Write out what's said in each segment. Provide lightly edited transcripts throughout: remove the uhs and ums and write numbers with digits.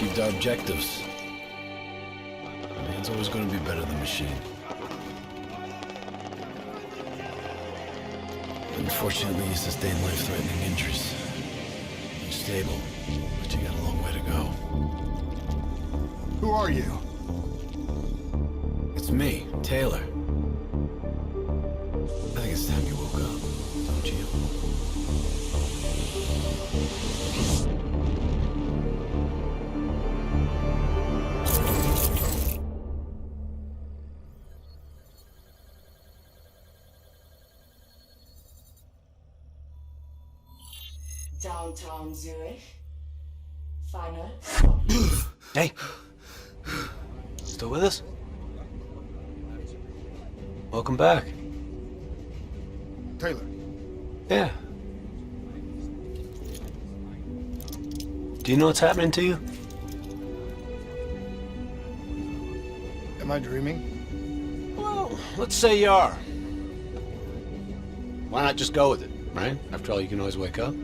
achieved our objectives. Man's always going to be better than machine. Unfortunately, you sustained life-threatening injuries. You're stable, but you got a long way to go. Who are you? It's me, Taylor. I think it's time you woke up, don't you? Downtown Zurich. Final stop. Hey! Still with us? Welcome back. Taylor. Yeah. Do you know what's happening to you? Am I dreaming? Well, let's say you are. Why not just go with it, right? After all, you can always wake up.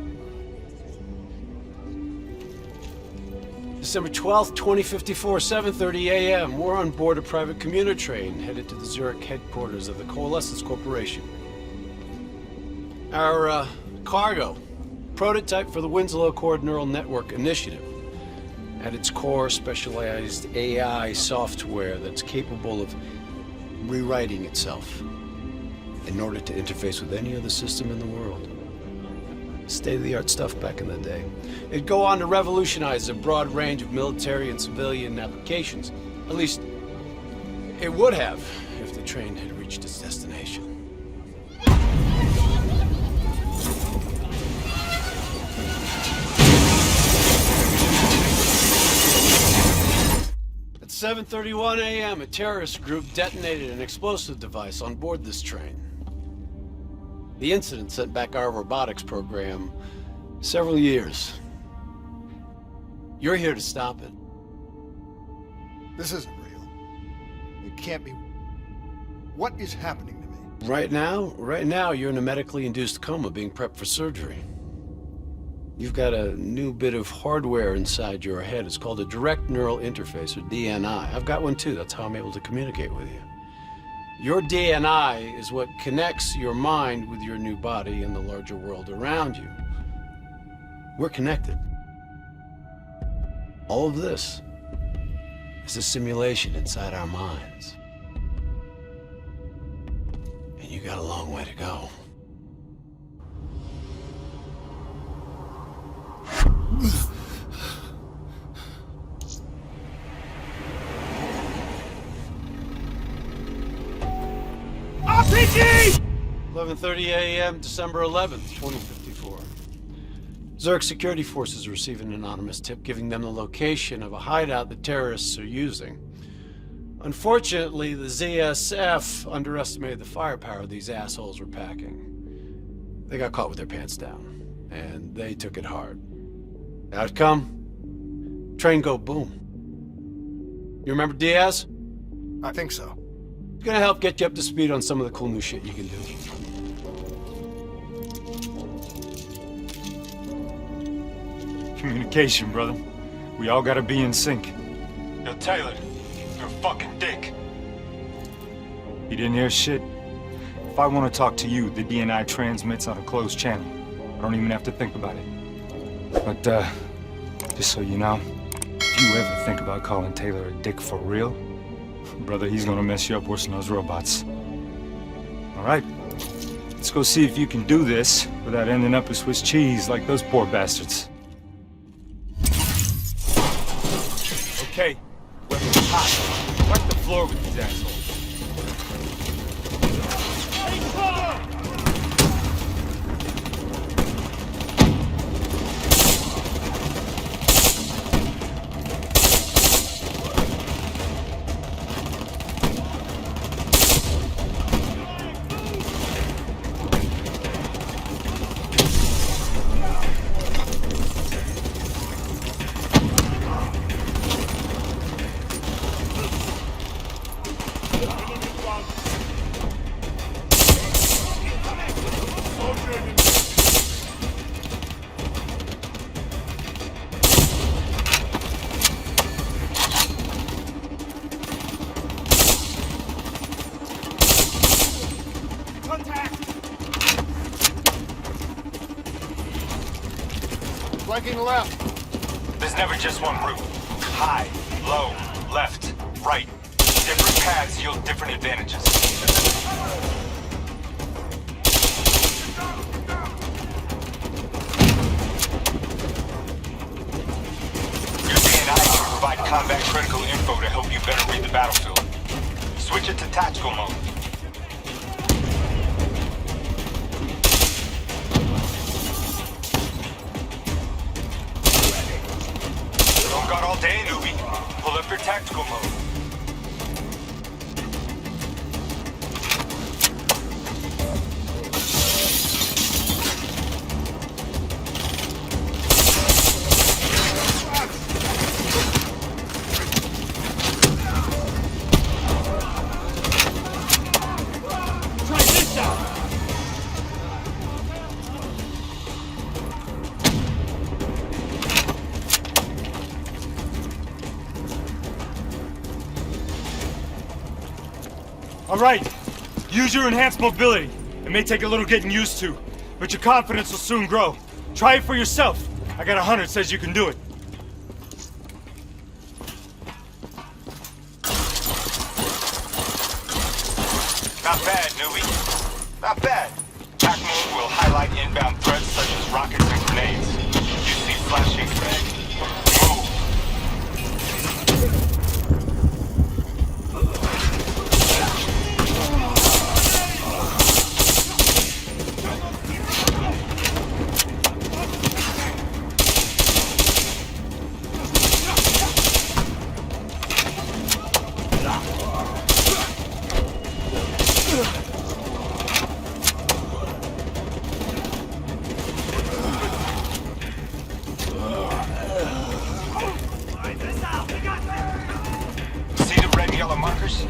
December 12th, 2054, 7:30 a.m. We're on board a private commuter train headed to the Zurich headquarters of the Coalescence Corporation. Our cargo, prototype for the Winslow Accord Neural Network Initiative. At its core, specialized AI software that's capable of rewriting itself in order to interface with any other system in the world. State-of-the-art stuff back in the day. It'd go on to revolutionize a broad range of military and civilian applications. At least, it would have if the train had reached its destination. At 7:31 a.m., a terrorist group detonated an explosive device on board this train. The incident sent back our robotics program several years. You're here to stop it. This isn't real. It can't be. What is happening to me? Right now, you're in a medically induced coma being prepped for surgery. You've got a new bit of hardware inside your head. It's called a direct neural interface, or DNI. I've got one too. That's how I'm able to communicate with you. Your DNI is what connects your mind with your new body and the larger world around you. We're connected. All of this is a simulation inside our minds. And you got a long way to go. RPG! 11:30 a.m., December 11th, 2054. Zurich security forces receive an anonymous tip giving them the location of a hideout the terrorists are using. Unfortunately, the ZSF underestimated the firepower these assholes were packing. They got caught with their pants down, and they took it hard. Outcome? Train go boom. You remember Diaz? I think so. Gonna help get you up to speed on some of the cool new shit you can do. Communication, brother. We all gotta be in sync. Yo, Taylor, you're a fucking dick. You didn't hear shit? If I want to talk to you, the DNI transmits on a closed channel. I don't even have to think about it. But, just so you know, if you ever think about calling Taylor a dick for real, brother, he's gonna mess you up worse than those robots. All right, let's go see if you can do this without ending up with Swiss cheese like those poor bastards. Okay, weapons hot. Wipe the floor with these assholes. flanking left. There's never just one route. High, low, left, right. Different paths yield different advantages. Your D&I can provide combat critical info to help you better read the battlefield. Switch it to tactical mode. Don't got all day, newbie. Pull up your tactical mode. All right, use your enhanced mobility. It may take a little getting used to, but your confidence will soon grow. Try it for yourself. I got a hunter that says you can do it. Not bad, newbie. Not bad. Attack mode will highlight inbound threats such as rockets and grenades. You see flashing red. Move. See the red and yellow markers?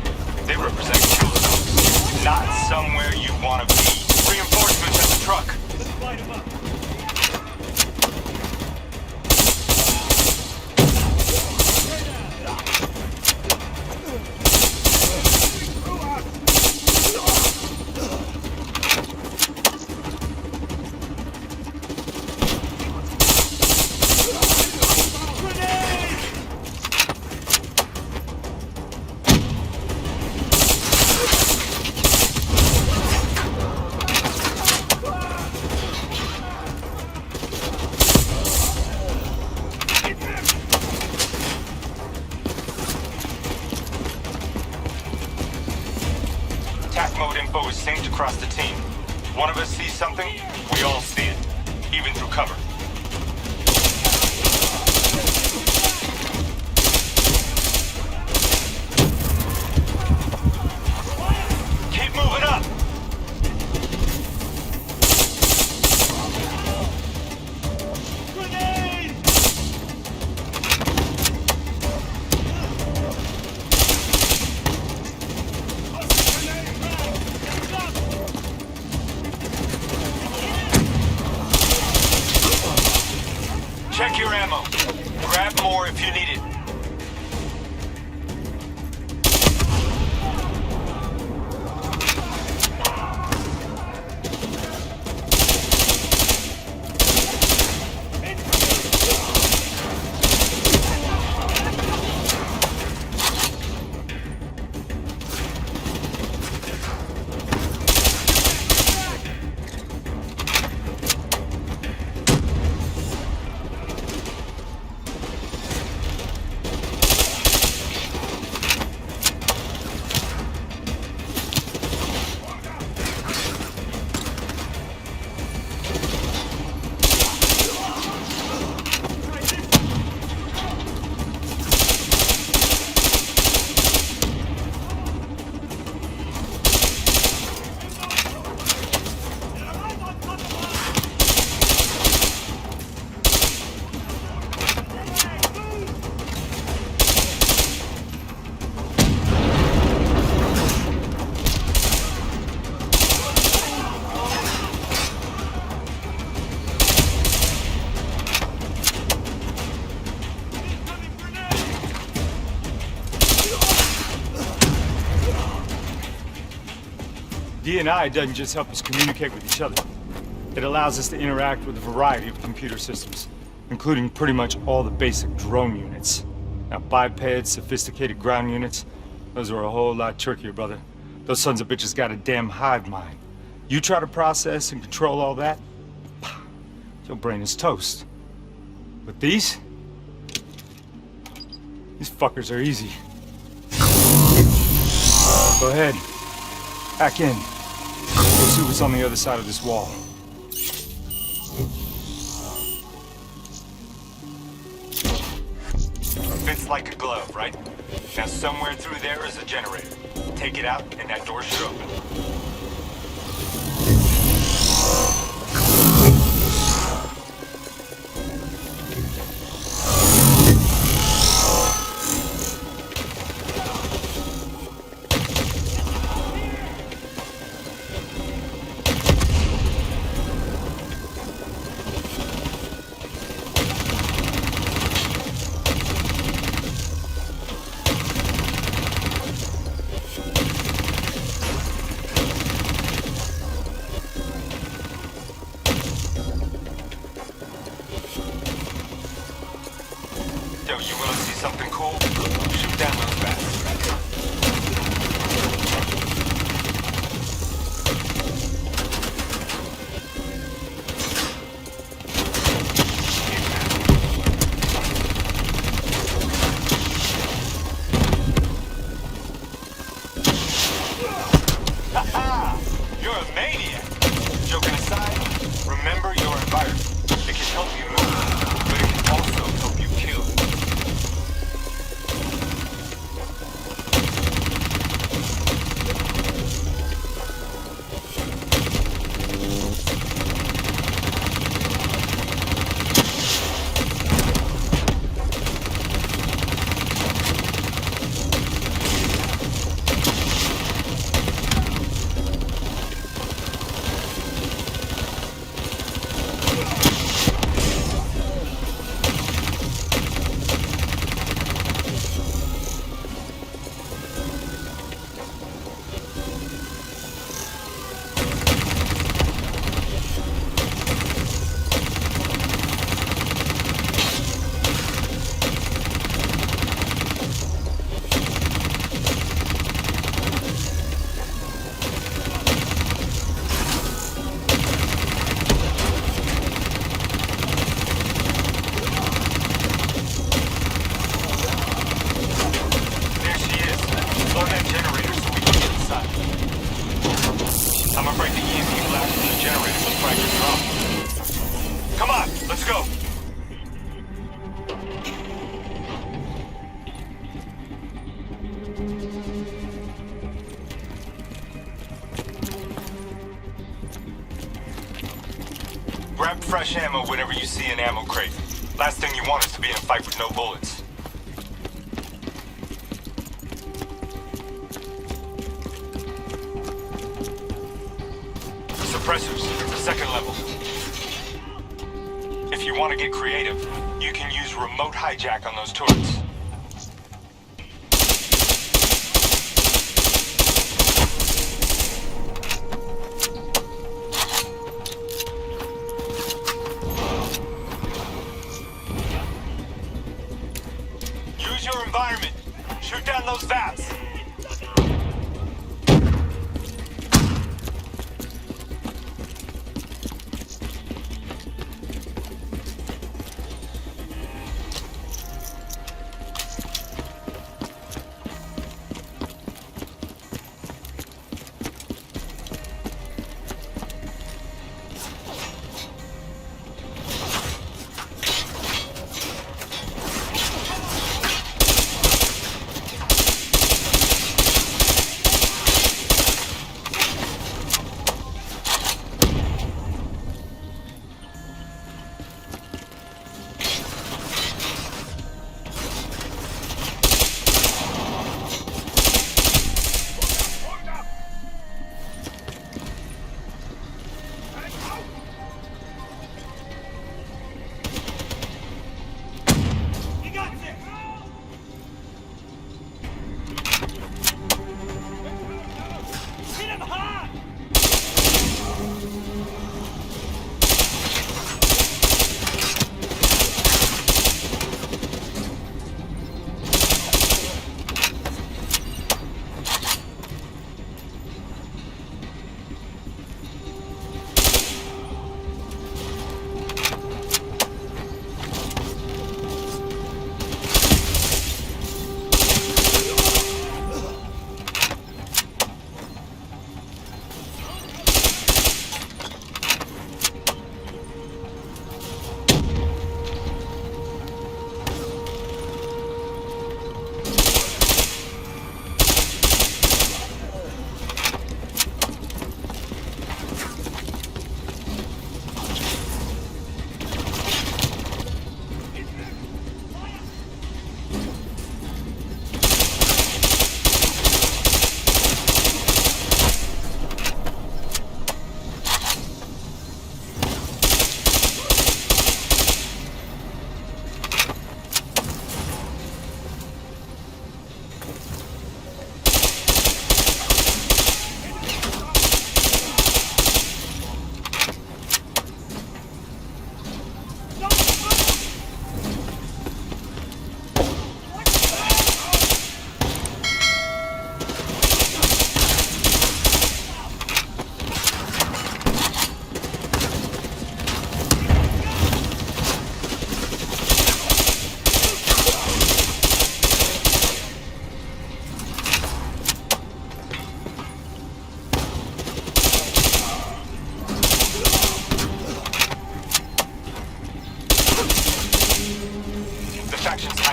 They represent kill zones. Not somewhere you want to be. Reinforcements at the truck. Attack mode info is synced across the team. One of us sees something, we all see it, even through cover. Keep moving up! Check your ammo. Grab more if you need it. D&I doesn't just help us communicate with each other. It allows us to interact with a variety of computer systems. including pretty much all the basic drone units. Now, bipeds, sophisticated ground units, those are a whole lot trickier, brother. Those sons of bitches got a damn hive mind. You try to process and control all that, your brain is toast. But these fuckers are easy. Go ahead. Hack in. Go see what's on the other side of this wall. Fits like a glove, right? Now somewhere through there is a generator. Take it out and that door should open. Yo, you wanna see something cool? Shoot down those bats. Ha-ha! You're a maniac! Joking aside, remember your environment. It can help you move, but it can also help you kill. I'm afraid the EMP blast from the generator was fractured off. Come on, let's go. Grab fresh ammo whenever you see an ammo crate. Last thing you want is to be in a fight with no bullets. Suppressors, second level. If you want to get creative, you can use remote hijack on those turrets. Use your environment. Shoot down those vats.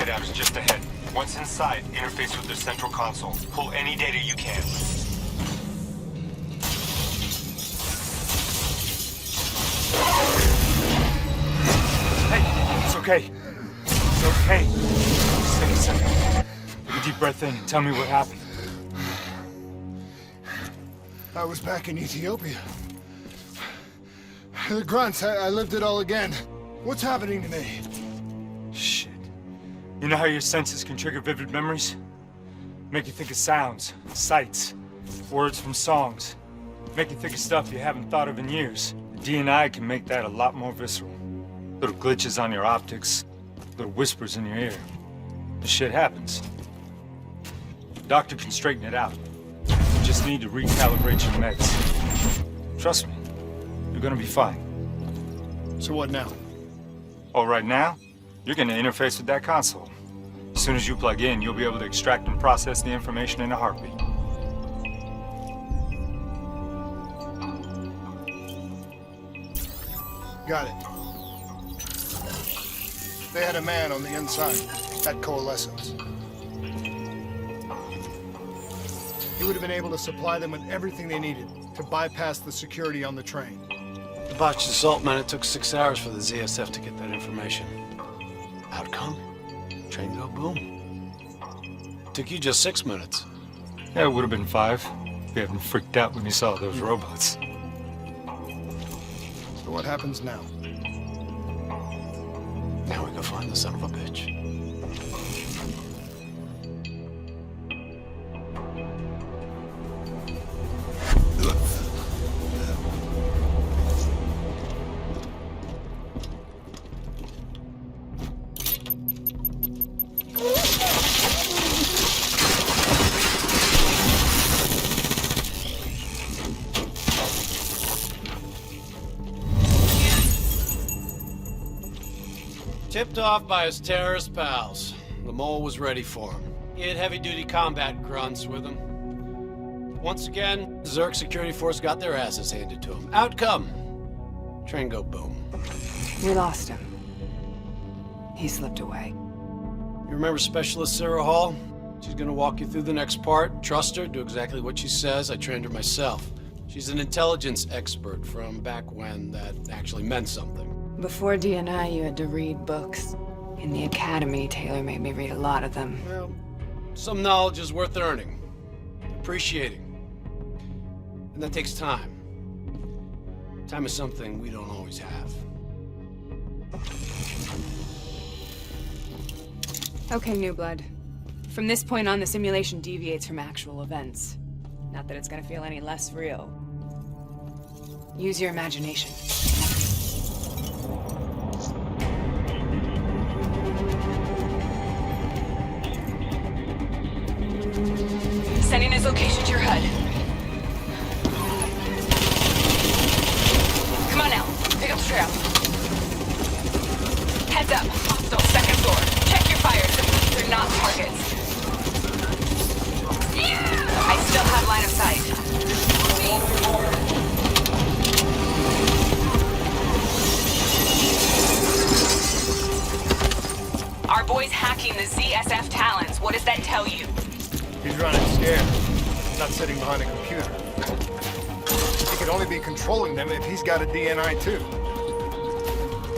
hideout is just ahead. Once inside, interface with the central console. Pull any data you can. Hey, it's okay. It's okay. Just take a second. Take a deep breath in and tell me what happened. I was back in Ethiopia. The grunts, I lived it all again. What's happening to me? Shit. You know how your senses can trigger vivid memories? Make you think of sounds, sights, words from songs. Make you think of stuff you haven't thought of in years. The DNI can make that a lot more visceral. Little glitches on your optics, little whispers in your ear. The shit happens. The doctor can straighten it out. You just need to recalibrate your meds. Trust me, you're gonna be fine. So what now? Oh, right now, you're gonna interface with that console. As soon as you plug in, you'll be able to extract and process the information in a heartbeat. Got it. They had a man on the inside, at Coalescence. He would have been able to supply them with everything they needed to bypass the security on the train. The botched assault, man, it took 6 hours for the ZSF to get that information. Outcome? Train go boom. Took you just 6 minutes. Yeah, it would have been 5 if you hadn't freaked out when you saw those robots. So what happens now? Now we go find the son of a bitch. Tipped off by his terrorist pals. The mole was ready for him. He had heavy-duty combat grunts with him. Once again, the Zurich security force got their asses handed to him. Outcome. Train go boom. We lost him. He slipped away. You remember Specialist Sarah Hall? She's gonna walk you through the next part. Trust her, do exactly what she says. I trained her myself. She's an intelligence expert from back when that actually meant something. Before DNI, you had to read books. In the academy, Taylor made me read a lot of them. Well, some knowledge is worth earning, appreciating. And that takes time. Time is something we don't always have. Okay, New Blood. From this point on, the simulation deviates from actual events. Not that it's gonna feel any less real. Use your imagination. Sending his location to your HUD. Come on now, pick up the trail. Heads up, hostile, second floor. Check your fires, they're not targets. I still have line of sight. Our boy's hacking the ZSF Talons. What does that tell you? He's running scared, not sitting behind a computer. He could only be controlling them if he's got a DNI too.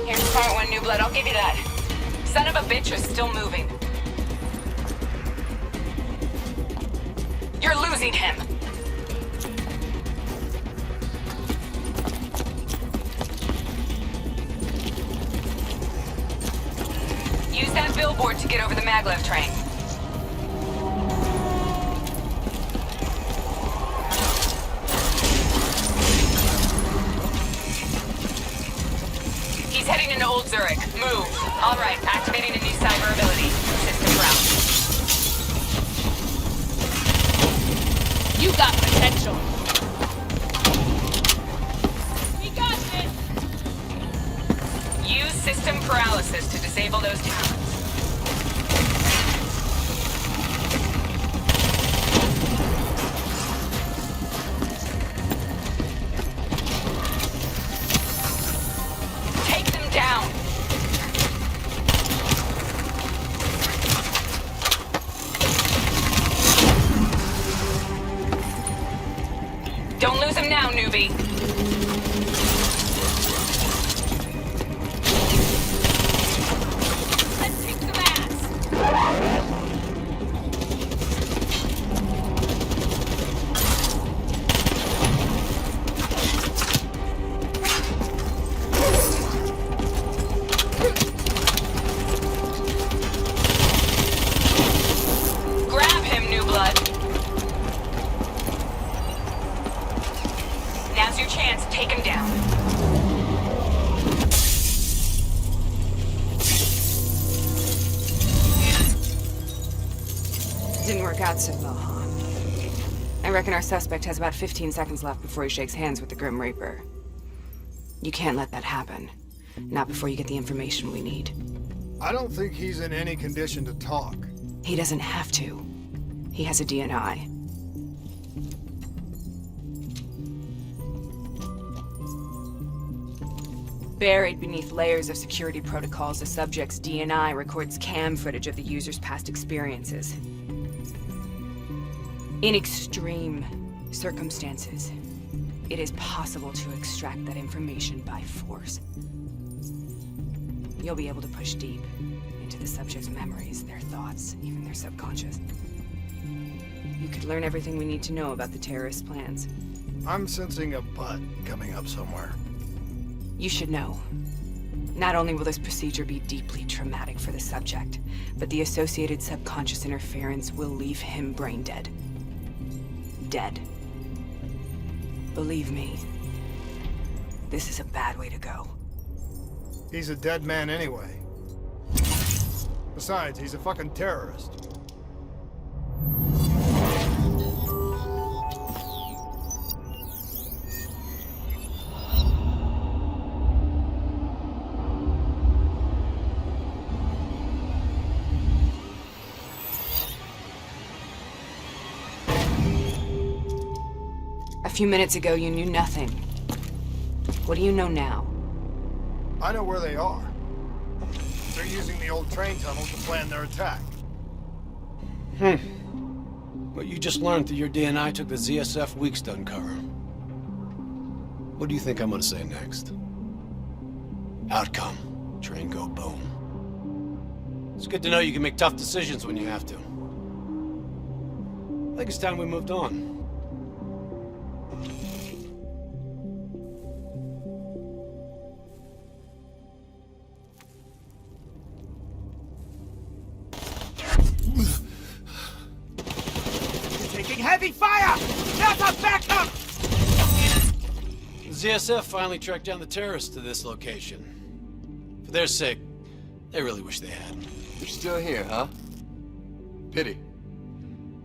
Here's part one, New Blood. I'll give you that. Son of a bitch is still moving. You're losing him. Use that billboard to get over the maglev train. He's heading into Old Zurich. Move. All right, activating a new cyber ability. System route. You got potential. We got this. Use system paralysis to disable those talents. Take them down. Copy. Let's kick some ass! Grab him, New Blood. Now's your chance. Take him down. Didn't work out so well, huh? I reckon our suspect has about 15 seconds left before he shakes hands with the Grim Reaper. You can't let that happen. Not before you get the information we need. I don't think he's in any condition to talk. He doesn't have to. He has a DNI. Buried beneath layers of security protocols, the subject's DNI records cam footage of the user's past experiences. In extreme circumstances, it is possible to extract that information by force. You'll be able to push deep into the subject's memories, their thoughts, even their subconscious. You could learn everything we need to know about the terrorist plans. I'm sensing a butt coming up somewhere. You should know. Not only will this procedure be deeply traumatic for the subject, but the associated subconscious interference will leave him brain dead. Dead. Believe me, this is a bad way to go. He's a dead man anyway. Besides, he's a fucking terrorist. A few minutes ago, you knew nothing. What do you know now? I know where they are. They're using the old train tunnel to plan their attack. What you just learned through your DNI took the ZSF weeks to uncover. What do you think I'm gonna say next? Outcome. Train go boom. It's good to know you can make tough decisions when you have to. I think it's time we moved on. Taking heavy fire! That's a backup! The ZSF finally tracked down the terrorists to this location. For their sake, they really wish they had. You're still here, huh? Pity.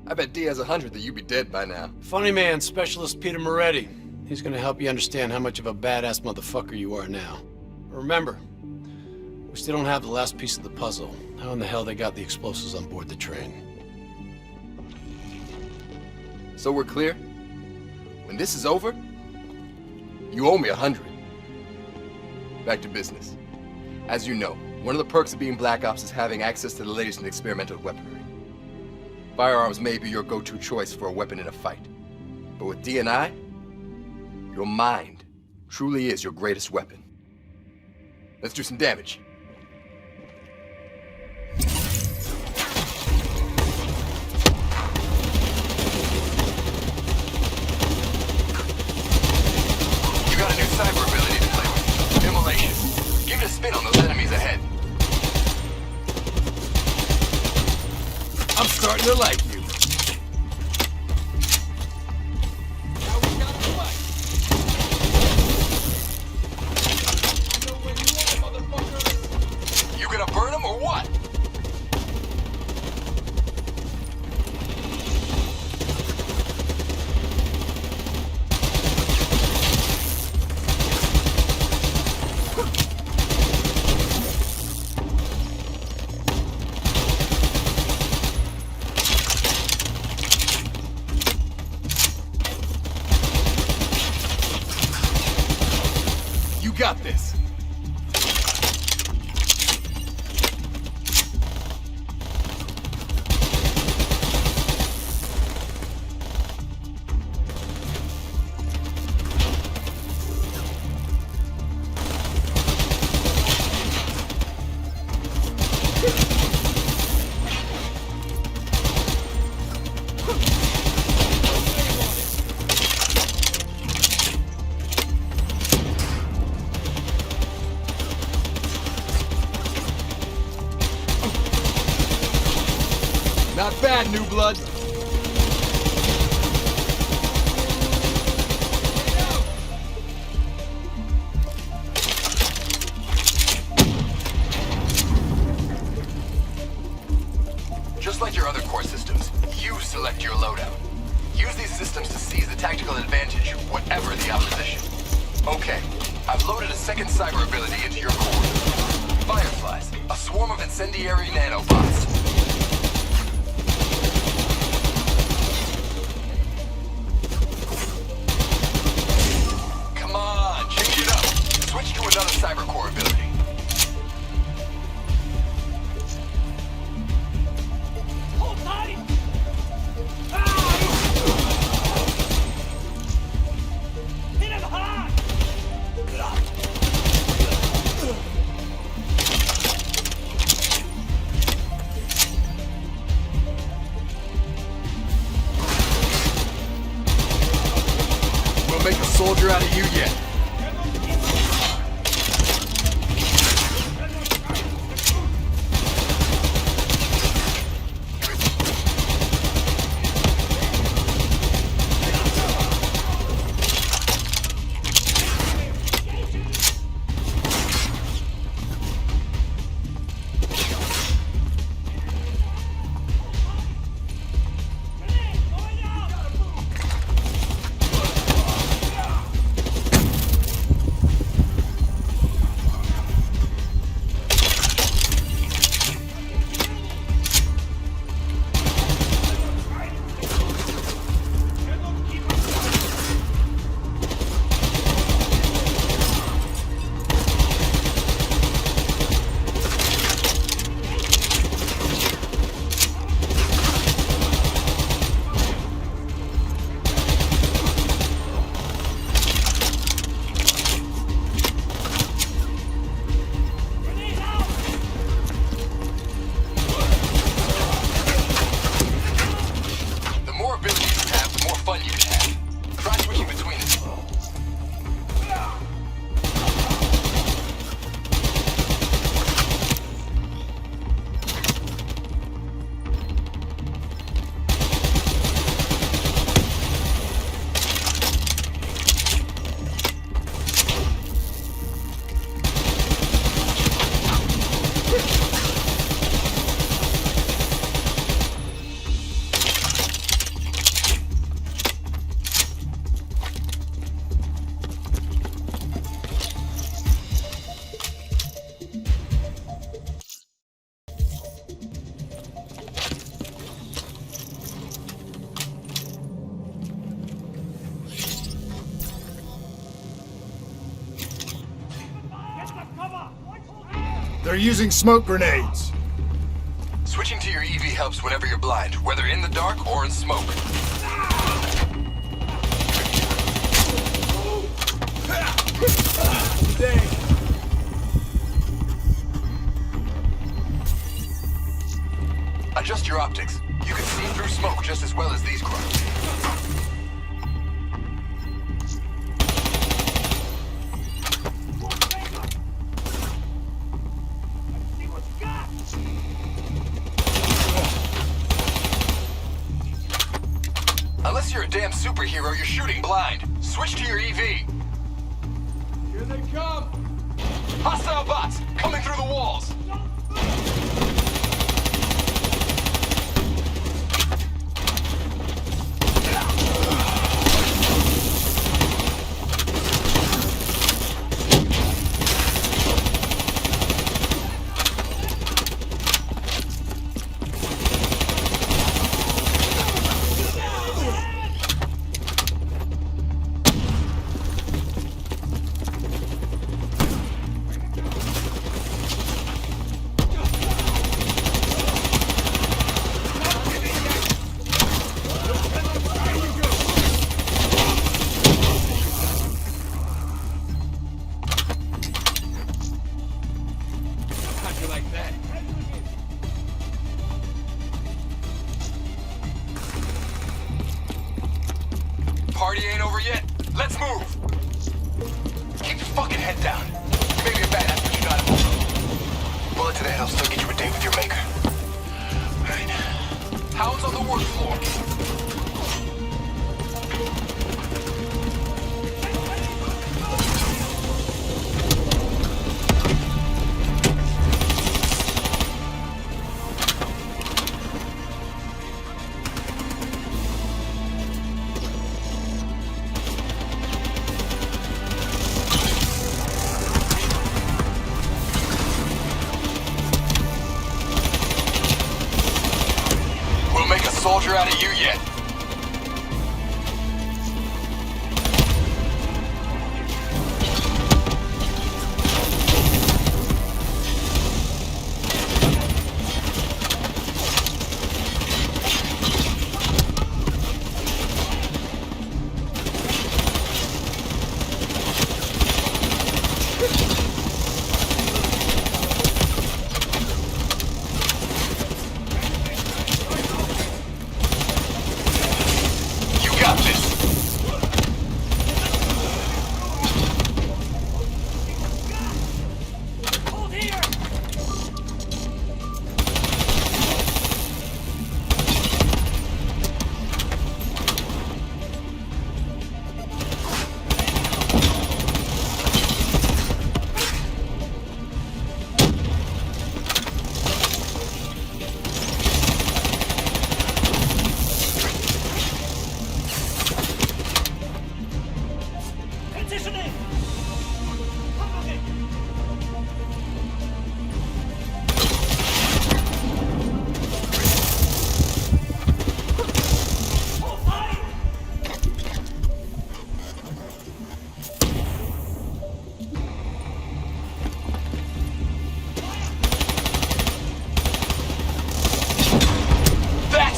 I bet D has 100 that you'd be dead by now. Funny man, Specialist Peter Moretti. He's gonna help you understand how much of a badass motherfucker you are now. Remember, we still don't have the last piece of the puzzle. How in the hell they got the explosives on board the train? So we're clear? When this is over, you owe me 100. Back to business. As you know, one of the perks of being Black Ops is having access to the latest in experimental weaponry. Firearms may be your go-to choice for a weapon in a fight. But with DNI, your mind truly is your greatest weapon. Let's do some damage. You got a new cyber ability to play with. Immolation. Give it a spin on those enemies ahead. I'm starting to like you. You gonna burn them or what? Not bad, new blood. Just like your other core systems, you select your loadout. Use these systems to seize the tactical advantage, whatever the opposition. Okay, I've loaded a second cyber ability into your core. Fireflies, a swarm of incendiary nanobots. Come on, change it up. Switch to another cyber core ability. Make a soldier out of you yet. They're using smoke grenades. Switching to your EV helps whenever you're blind, whether in the dark or in smoke. Adjust your optics. You can see through smoke just as well as these grunts. Unless you're a damn superhero, you're shooting blind. Switch to your EV. Here they come! Hostile bots coming through the walls. Party ain't over yet. Let's move. Keep your fucking head down. You may be a badass, but you're not a bullet to the head will still get you a date with your maker. Right. Someone's on the work floor. Soldier out of you yet.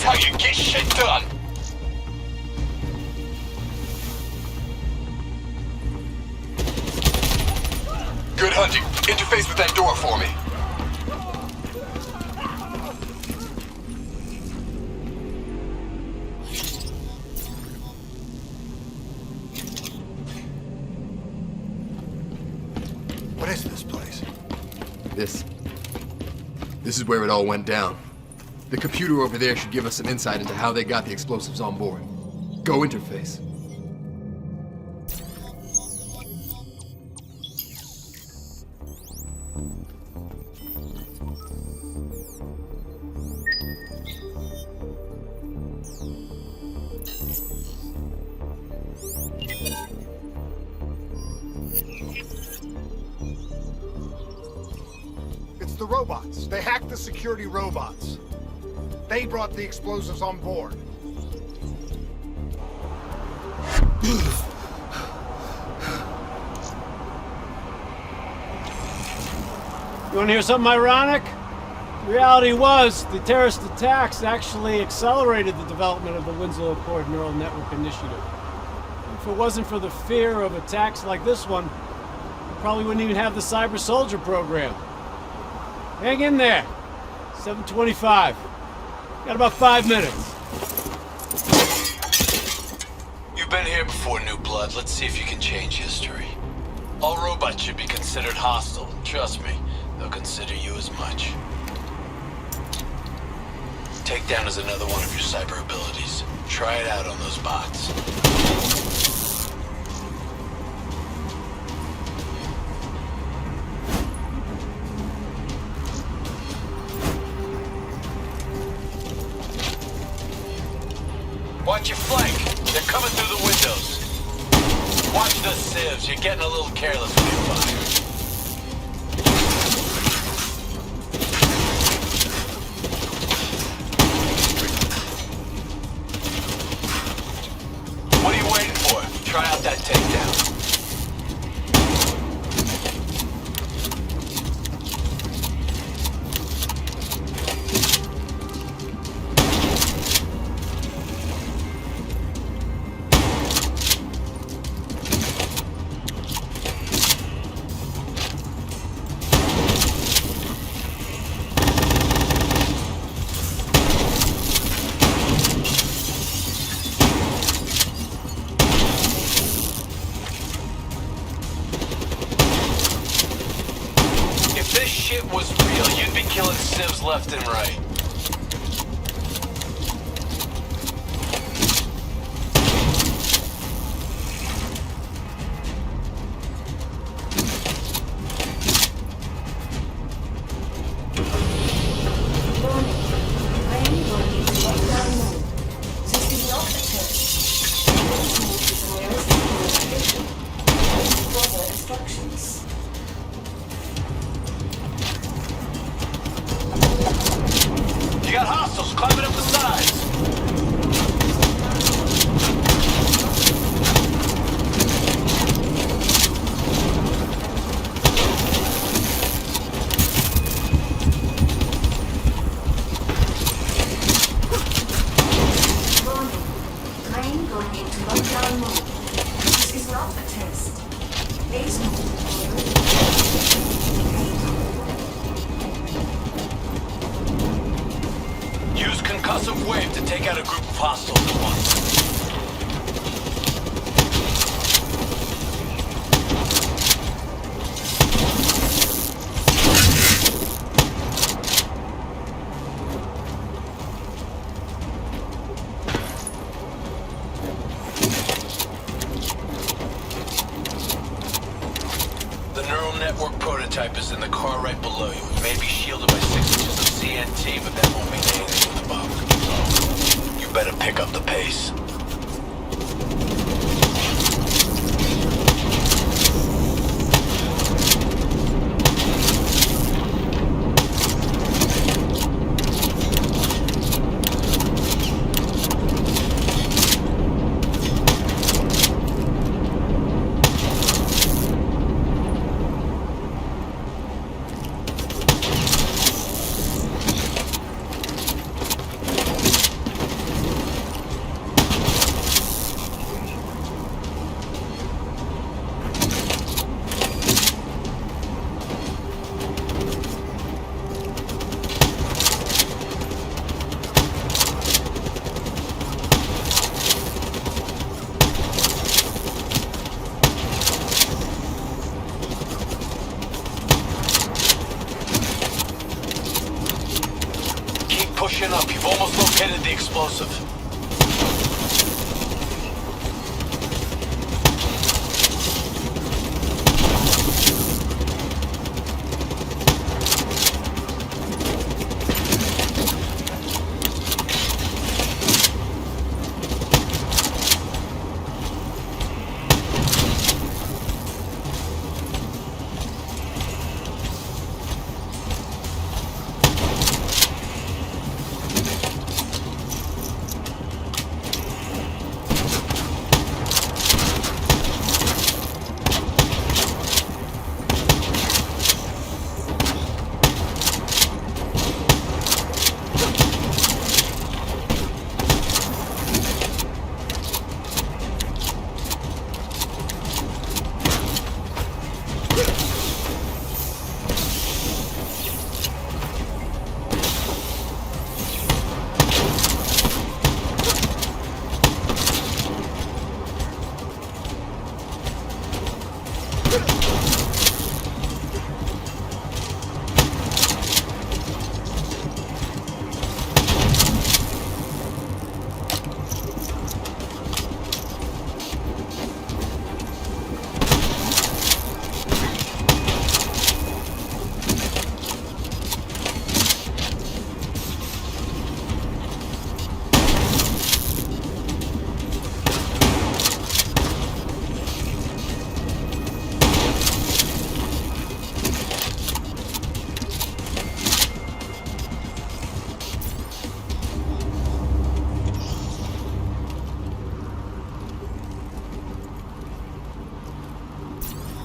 How you get shit done! Good hunting. Interface with that door for me. What is this place? This is where it all went down. The computer over there should give us some insight into how they got the explosives on board. Go interface. It's the robots. They hacked the security robots. They brought the explosives on board. You want to hear something ironic? The reality was, the terrorist attacks actually accelerated the development of the Winslow Accord Neural Network Initiative. If it wasn't for the fear of attacks like this one, we probably wouldn't even have the Cyber Soldier program. Hang in there. 7:25. Got about 5 minutes. You've been here before, New Blood. Let's see if you can change history. All robots should be considered hostile. Trust me, they'll consider you as much. Takedown is another one of your cyber abilities. Try it out on those bots. Watch your flank. They're coming through the windows. Watch the sieves. You're getting a little careless with your fire. What are you waiting for? Try out that takedown. Was real, you'd be killing civs left and right. One moment. This is not a test. Base mode. Use concussive wave to take out a group of hostiles at once. The neural network prototype is in the car right below you. It may be shielded by 6 inches of CNT, but that won't mean anything with the bug. So, you better pick up the pace. Pushing up. You've almost located the explosive.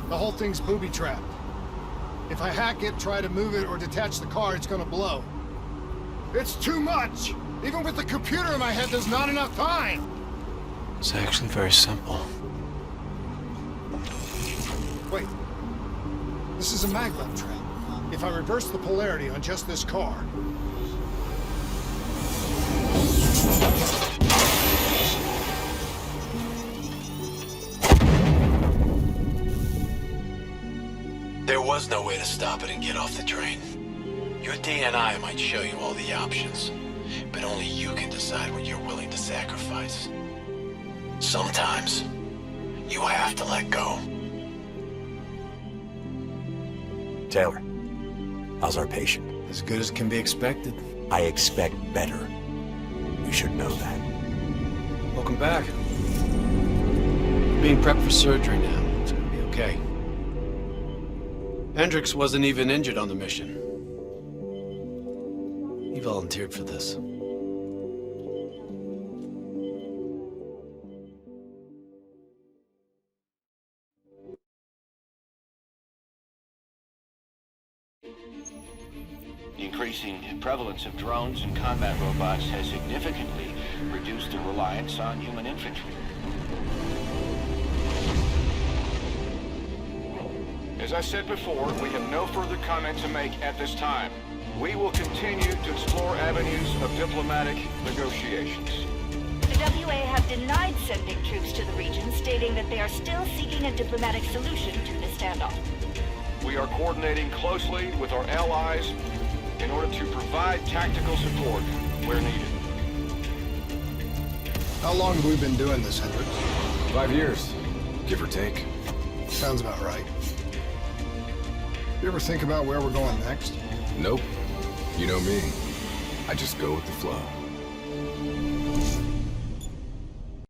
The whole thing's booby-trapped. If I hack it, try to move it, or detach the car, it's gonna blow. It's too much! Even with the computer in my head, there's not enough time! It's actually very simple. Wait. This is a maglev trap. If I reverse the polarity on just this car... There was no way to stop it and get off the train. Your DNI might show you all the options, but only you can decide what you're willing to sacrifice. Sometimes, you have to let go. Taylor, how's our patient? As good as can be expected. I expect better. You should know that. Welcome back. Being prepped for surgery now. It's gonna be okay. Hendricks wasn't even injured on the mission. He volunteered for this. The increasing prevalence of drones and combat robots has significantly reduced the reliance on human infantry. As I said before, we have no further comment to make at this time. We will continue to explore avenues of diplomatic negotiations. The WA have denied sending troops to the region, stating that they are still seeking a diplomatic solution to the standoff. We are coordinating closely with our allies in order to provide tactical support where needed. How long have we been doing this, Hendricks? 5 years, give or take. Sounds about right. You ever think about where we're going next? Nope. You know me. I just go with the flow.